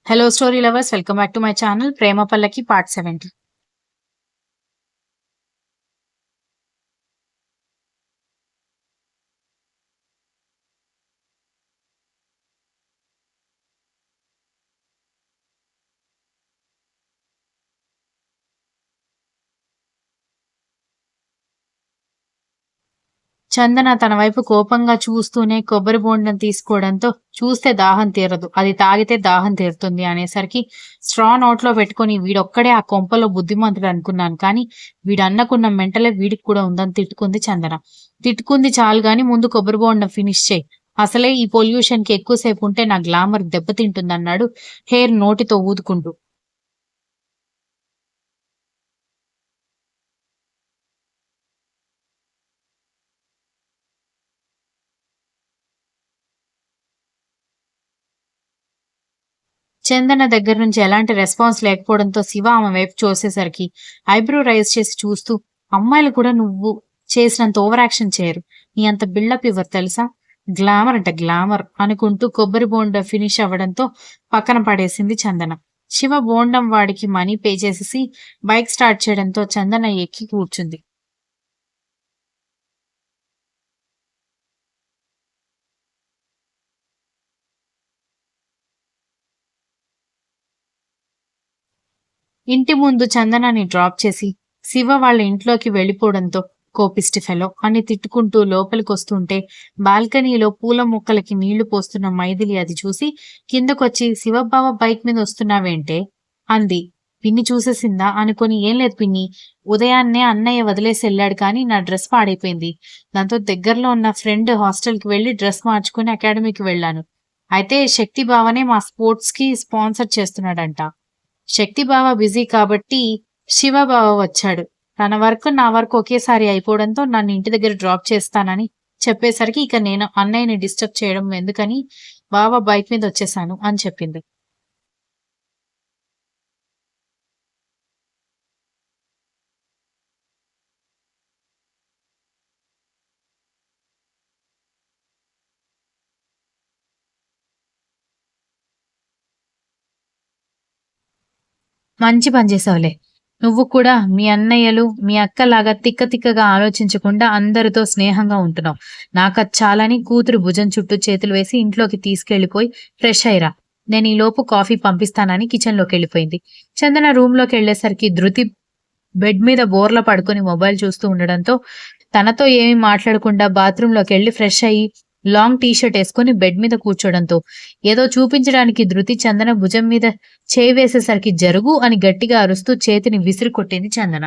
Hello, story lovers. Welcome back to my channel, Prema Pallaki Part 70. చందన తన వైపు కోపంగా చూస్తూనే కొబ్బరి బోండం తీసుకోవడంతో చూస్తే దాహం తీరదు, అది తాగితే దాహం తీరుతుంది అనేసరికి స్ట్రా నోట్లో పెట్టుకొని వీడొక్కడే ఆ కొంపలో బుద్ధిమంతుడు అనుకున్నాను, కానీ వీడన్నకున్న మెంటలే వీడికి కూడా ఉందని తిట్టుకుంది చందన. తిట్టుకుంది చాలు గాని ముందు కొబ్బరి బోండం ఫినిష్ చేయి, అసలే ఈ పొల్యూషన్ కి ఎక్కువసేపు ఉంటే నా గ్లామర్ దెబ్బతింటుందన్నాడు హెయిర్ నోటితో ఊదుకుంటూ. చందన దగ్గర నుంచి ఎలాంటి రెస్పాన్స్ లేకపోవడంతో శివ ఆమె వైపు చూసేసరికి ఐబ్రో రైజ్ చేసి చూస్తూ, అమ్మాయిలు కూడా నువ్వు చేసినంత ఓవర్ యాక్షన్ చేయరు, నీ అంత బిల్డప్ ఇవ్వరు తెలుసా, గ్లామర్ అంటే గ్లామర్ అనుకుంటూ కొబ్బరి బోండా ఫినిష్ అవ్వడంతో పక్కన పడేసింది చందన. శివ బోండం వాడికి మనీ పే చేసేసి బైక్ స్టార్ట్ చేయడంతో చందన ఎక్కి కూర్చుంది. ఇంటి ముందు చందనాన్ని డ్రాప్ చేసి శివ వాళ్ళ ఇంట్లోకి వెళ్ళిపోవడంతో కోపిష్టి ఫెలో అని తిట్టుకుంటూ లోపలికొస్తుంటే బాల్కనీలో పూల మొక్కలకి నీళ్లు పోస్తున్న మైథిలి అది చూసి కిందకొచ్చి శివబావ బైక్ మీద వస్తున్నావేంటే అంది. పిన్ని చూసేసిందా అనుకొని, ఏం లేదు పిన్ని, ఉదయాన్నే అన్నయ్య వదిలేసి వెళ్ళాడు కానీ నా డ్రెస్ పాడైపోయింది, దాంతో దగ్గరలో ఉన్న ఫ్రెండ్ హాస్టల్కి వెళ్ళి డ్రెస్ మార్చుకుని అకాడమీకి వెళ్ళాను, అయితే శక్తి బావనే మా స్పోర్ట్స్ కి స్పాన్సర్ చేస్తున్నాడంట, శక్తి బావ బిజీ కాబట్టి శివ బావ వచ్చాడు, తన వర్క్ నా వర్క్ ఒకేసారి అయిపోవడంతో నన్ను ఇంటి దగ్గర డ్రాప్ చేస్తానని చెప్పేసరికి ఇక నేను అన్నయ్యని డిస్టర్బ్ చేయడం ఎందుకని బావ బైక్ మీద వచ్చేసాను అని చెప్పింది. మంచి పని చేసావులే, నువ్వు కూడా మీ అన్నయ్యలు మీ అక్కలాగా తిక్క తిక్కగా ఆలోచించకుండా అందరితో స్నేహంగా ఉంటున్నావు, నాకది చాలని కూతురు భుజం చుట్టూ చేతులు వేసి ఇంట్లోకి తీసుకెళ్లిపోయి ఫ్రెష్ అయ్యిరా, నేను ఈ లోపు కాఫీ పంపిస్తానని కిచెన్ లోకి వెళ్ళిపోయింది. చందన రూమ్ లోకి వెళ్లేసరికి ధృతి బెడ్ మీద బోర్ల పడుకొని మొబైల్ చూస్తూ ఉండడంతో తనతో ఏమీ మాట్లాడకుండా బాత్రూమ్ లోకి వెళ్లి ఫ్రెష్ అయ్యి లాంగ్ టీ షర్ట్ వేసుకుని బెడ్ మీద కూర్చోడంతో ఏదో చూపించడానికి ధృతి చందన భుజం మీద చేయి వేసేసరికి జరుగు అని గట్టిగా అరుస్తూ చేతిని విసిరి కొట్టింది చందన.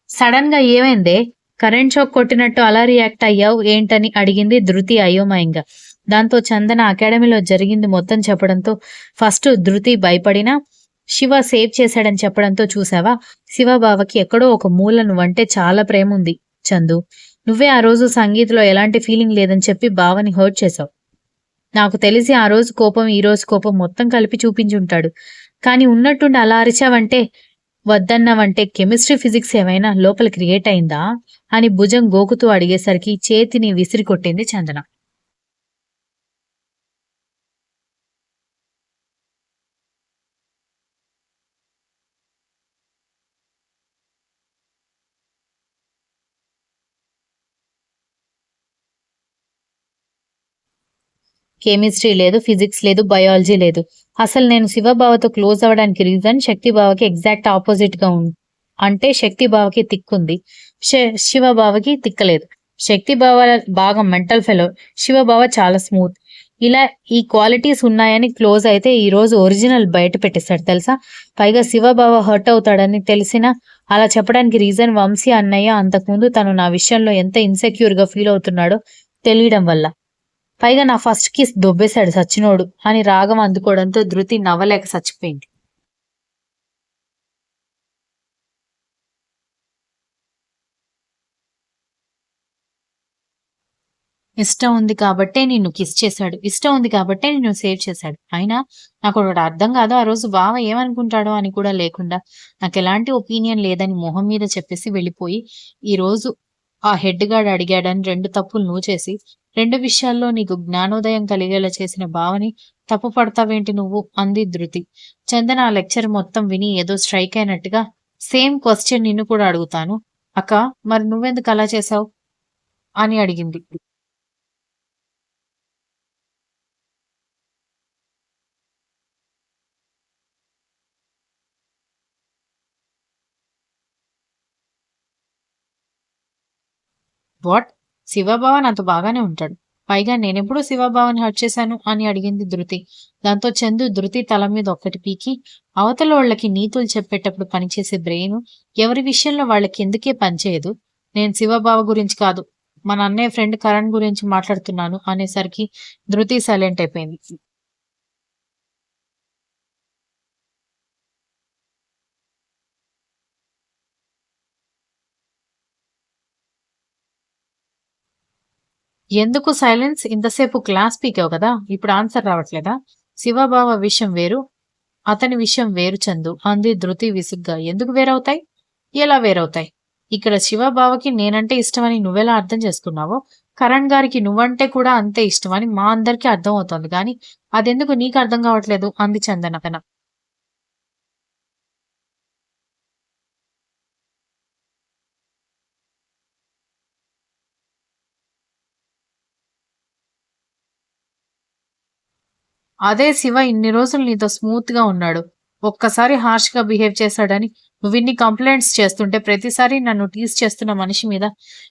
సడన్ గా ఏమైందే, కరెంట్ షాక్ కొట్టినట్టు అలా రియాక్ట్ అయ్యావు ఏంటని అడిగింది ధృతి అయోమయంగా. దాంతో చందన అకాడమీలో జరిగింది మొత్తం చెప్పడంతో ఫస్ట్ ధృతి భయపడినా శివ సేవ్ చేశాడని చెప్పడంతో, చూసావా, శివ బావకి ఎక్కడో ఒక మూల నువ్వంటే చాలా ప్రేమ ఉంది చందు, నువ్వే ఆ రోజు సంగీత్లో ఎలాంటి ఫీలింగ్ లేదని చెప్పి బావని హర్ట్ చేశావు, నాకు తెలిసి ఆ రోజు కోపం ఈ రోజు కోపం మొత్తం కలిపి చూపించుంటాడు, కానీ ఉన్నట్టుండి అలా అరిచావంటే వద్దన్నావంటే కెమిస్ట్రీ ఫిజిక్స్ ఏమైనా లోపల క్రియేట్ అయిందా అని భుజం గోకుతూ అడిగేసరికి చేతిని విసిరి కొట్టింది చందన. కెమిస్ట్రీ లేదు, ఫిజిక్స్ లేదు, బయాలజీ లేదు, అసలు నేను శివబావతో క్లోజ్ అవ్వడానికి రీజన్ శక్తి బావకి ఎగ్జాక్ట్ ఆపోజిట్ గా ఉంది, అంటే శక్తి బావకి తిక్కుంది, శివబావకి తిక్కలేదు, శక్తి బావ బాగా మెంటల్ ఫెలో, శివబావ చాలా స్మూత్, ఇలా ఈ క్వాలిటీస్ ఉన్నాయని క్లోజ్ అయితే ఈ రోజు ఒరిజినల్ బయట పెట్టేశాడు తెలుసా, పైగా శివబావ హర్ట్ అవుతాడని తెలిసినా అలా చెప్పడానికి రీజన్ వంశీ అన్నయ్య అంతకుముందు తను నా విషయంలో ఎంత ఇన్సెక్యూర్ గా ఫీల్ అవుతున్నాడో తెలియడం వల్ల, పైగా నా ఫస్ట్ కిస్ దొబ్బేశాడు సచ్చినోడు అని రాగం అందుకోవడంతో ధృతి నవ్వలేక చచ్చిపోయింది. ఇష్టం ఉంది కాబట్టే నిన్ను కిస్ చేశాడు. ఇష్టం ఉంది కాబట్టే నిన్ను సేవ్ చేశాడు. అయినా నాకొకటి అర్థం కాదు. ఆ రోజు బావ ఏమనుకుంటాడో అని కూడా లేకుండా నాకెలాంటి ఒపీనియన్ లేదని మొహం మీద చెప్పేసి వెళ్ళిపోయి, ఈరోజు ఆ హెడ్ గార్డ్ అడిగాడని 2 తప్పులు నువ్వు చేసి, 2 విషయాల్లో నీకు జ్ఞానోదయం కలిగేలా చేసిన బావని తప్పు పడతావేంటి నువ్వు? అంది ధృతి. చందన ఆ లెక్చర్ మొత్తం విని ఏదో స్ట్రైక్ అయినట్టుగా సేమ్ క్వెషన్ నిన్ను కూడా అడుగుతాను. అక్క మరి నువ్వెందుకు అలా చేశావు? అని అడిగింది. వాట్? శివబావ నాతో బాగానే ఉంటాడు. పైగా నేనెప్పుడు శివబావని హర్ట్ చేశాను అని అడిగింది ధృతి. దాంతో చందు ధృతి తల మీద ఒక్కటి పీకి, అవతలోళ్ళకి నీతులు చెప్పేటప్పుడు పనిచేసే బ్రెయిన్ ఎవరి విషయంలో వాళ్ళకెందుకే పనిచేయదు? నేను శివబావ గురించి కాదు, మన అన్నయ్య ఫ్రెండ్ కరణ్ గురించి మాట్లాడుతున్నాను అనేసరికి ధృతి సైలెంట్ అయిపోయింది. ఎందుకు సైలెన్స్? ఇంతసేపు క్లాస్ పీకావు కదా! ఇప్పుడు ఆన్సర్ రావట్లేదా? శివబావ విషయం వేరు, అతని విషయం వేరు చందు అంది ధృతి విసుగ్గా. ఎందుకు వేరవుతాయి? ఎలా వేరవుతాయి? ఇక్కడ శివబావకి నేనంటే ఇష్టమని నువ్వెలా అర్థం చేసుకున్నావో, కరణ్ గారికి నువ్వంటే కూడా అంతే ఇష్టమని మా అందరికీ అర్థం అవుతోంది గాని అదెందుకు నీకు అర్థం కావట్లేదు అంది చందన. అదే శివ ఇన్ని రోజులు నీతో స్మూత్ గా ఉన్నాడు. ఒక్కసారి హార్ష్ గా బిహేవ్ చేశాడని నువ్విన్ని కంప్లైంట్స్ చేస్తుంటే ప్రతిసారి నన్ను టీజ్ చేస్తున్న మనిషి మీద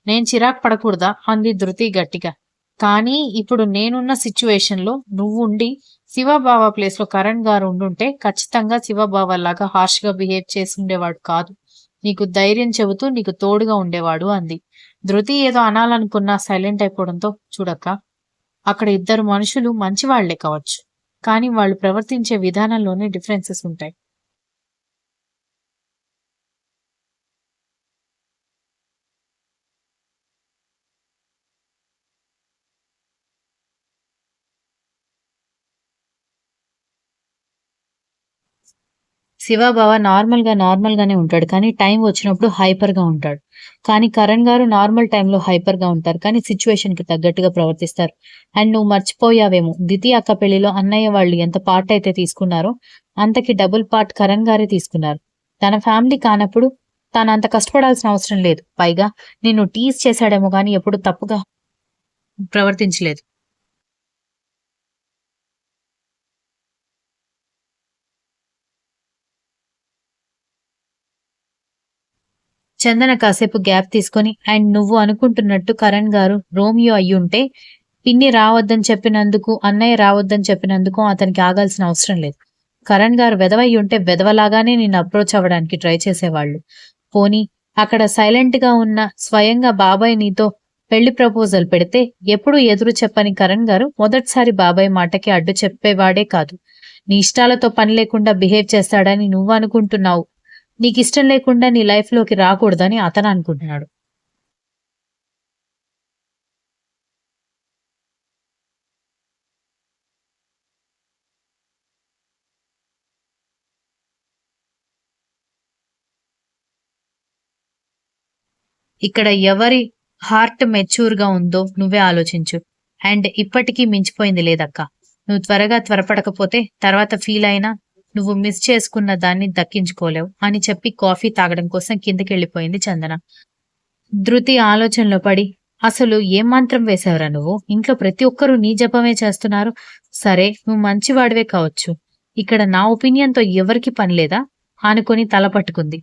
నేను చిరాకు పడకూడదా అంది ధృతి గట్టిగా. కానీ ఇప్పుడు నేనున్న సిచ్యువేషన్ లో నువ్వుండి శివబావ ప్లేస్ లో కరణ్ గారు ఉండుంటే ఖచ్చితంగా శివబావ లాగా హార్ష్ గా బిహేవ్ చేసి ఉండేవాడు కాదు. నీకు ధైర్యం చెబుతూ నీకు తోడుగా ఉండేవాడు అంది. ధృతి ఏదో అనాలనుకున్నా సైలెంట్ అయిపోవడంతో చూడక్క, అక్కడ ఇద్దరు మనుషులు మంచివాళ్లే కావచ్చు. కానీ వాళ్ళు ప్రవర్తించే విధానంలోనే డిఫరెన్సెస్ ఉంటాయి. శివబావ నార్మల్ గానే ఉంటాడు. కానీ టైం వచ్చినప్పుడు హైపర్ గా ఉంటాడు. కానీ కరణ్ గారు నార్మల్ టైంలో హైపర్ గా ఉంటారు. కానీ సిచ్యువేషన్ కి తగ్గట్టుగా ప్రవర్తిస్తారు. అండ్ నువ్వు మర్చిపోయావేమో, దితి అక్క పెళ్లిలో అన్నయ్య వాళ్ళు ఎంత పార్ట్ అయితే తీసుకున్నారో అంతకి డబుల్ పార్ట్ కరణ్ గారే తీసుకున్నారు. తన ఫ్యామిలీ కానప్పుడు తాను అంత కష్టపడాల్సిన అవసరం లేదు. పైగా నిన్ను టీజ్ చేశాడేమో గానీ ఎప్పుడు తప్పుగా ప్రవర్తించలేదు. చందన కాసేపు గ్యాప్ తీసుకొని, అండ్ నువ్వు అనుకుంటున్నట్టు కరణ్ గారు రోమియో అయ్యుంటే పిన్ని రావద్దని చెప్పినందుకు, అన్నయ్య రావద్దని చెప్పినందుకు అతనికి ఆగాల్సిన అవసరం లేదు. కరణ్ గారు వెధవయ్యుంటే వెధవలాగానే నిన్ను అప్రోచ్ అవ్వడానికి ట్రై చేసేవాళ్ళు. పోనీ అక్కడ సైలెంట్ గా ఉన్న స్వయంగా బాబాయ్ నీతో పెళ్లి ప్రపోజల్ పెడితే ఎప్పుడూ ఎదురు చెప్పని కరణ్ గారు మొదటిసారి బాబాయ్ మాటకి అడ్డు చెప్పేవాడే కాదు. నీ ఇష్టాలతో పని లేకుండా బిహేవ్ చేస్తాడని నువ్వు అనుకుంటున్నావు. నీకిష్టం లేకుండా నీ లైఫ్‌లోకి రాకూడదని అతననుకుంటున్నాడు. ఇక్కడ ఎవరి హార్ట్ మెచ్యూర్‌గా ఉందో నువ్వే ఆలోచించు. అండ్ ఇప్పటికీ మించిపోయింది లేదక్కా. నువ్వు త్వరగా త్వరపడకపోతే తర్వాత ఫీల్ అయినా నువ్వు మిస్ చేసుకున్న దాన్ని దక్కించుకోలేవు అని చెప్పి కాఫీ తాగడం కోసం కిందకెళ్ళిపోయింది చందన. ధృతి ఆలోచనలో పడి, అసలు ఏం మంత్రం వేశావురా నువ్వు? ఇంట్లో ప్రతి ఒక్కరూ నీ జపమే చేస్తున్నారు. సరే నువ్వు మంచివాడివే కావచ్చు. ఇక్కడ నా ఒపీనియన్‌తో ఎవరికీ పనిలేదా? అనుకొని తల పట్టుకుంది.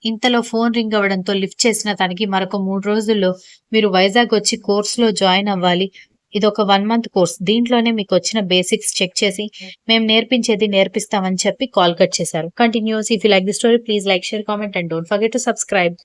ఇంతలో ఫోన్ రింగ్ అవ్వడంతో లిఫ్ట్ చేసిన తనకి మరొక 3 రోజుల్లో మీరు వైజాగ్ వచ్చి కోర్స్‌లో జాయిన్ అవ్వాలి. ఇదొక 1 మంత్ కోర్స్. దీంట్లోనే మీకొచ్చిన బేసిక్స్ చెక్ చేసి మేము నేర్పించేది నేర్పిస్తామని చెప్పి కాల్ కట్ చేశారు. Continuous. If you like the story please like, share, comment and don't forget to subscribe.